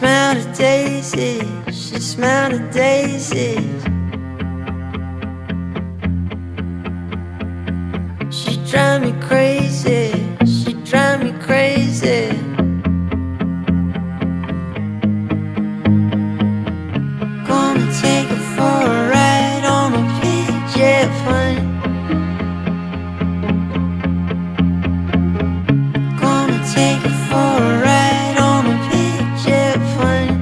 smelled a daisy, she smelled a daisy. She drive me crazy, she drive me crazy. Gonna take her for a ride on a PJ plane. Gonna take her for a ride on a PJ plane.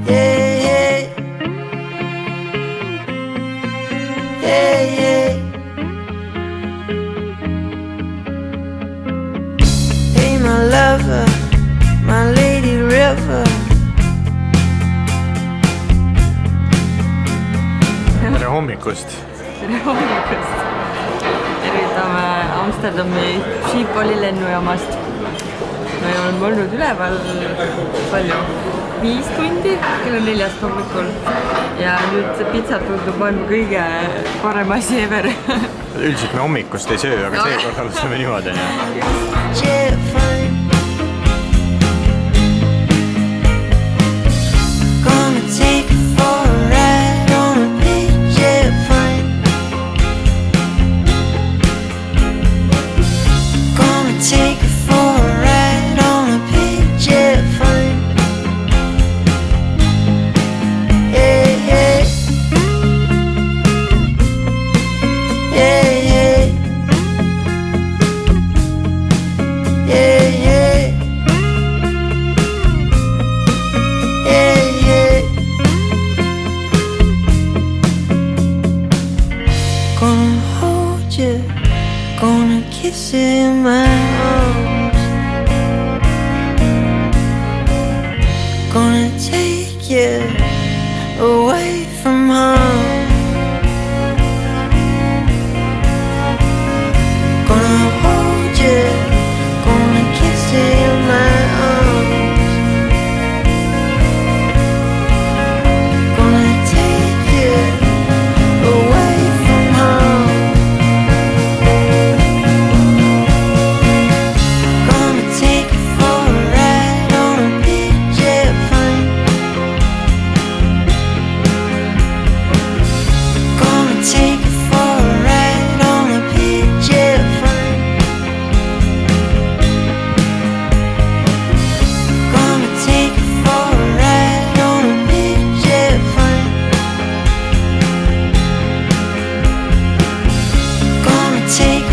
Yeah, yeah. Yeah, yeah. Hey, my lover, my lady river. tere hommikust! tere hommikust! tervitame Amsterdami Schipholi lennujaamast. me oleme olnud üleval palju? 5 tundi kella 4 hommikul ja nüüd pitsa tundub maailma kõige parem asi ever. Üldiselt me hommikust ei söö, aga seekord alustame niimoodi, Jet plane. Gonna take her for a ride on a big jet plane. Gonna take her for a ride on a big jet plane. Yeah, yeah. Yeah, yeah. Yeah, yeah. Yeah, yeah. Gonna hold you, gonna kiss you in my arms. Gonna take you away from home. Gonna hold you, gonna kiss you in my arms. Gonna take you away from home. Gonna take you for a ride on a big jet plane. Gonna take you for a ride on a big jet plane. Gonna take you for a ride on a big jet plane. Gonna take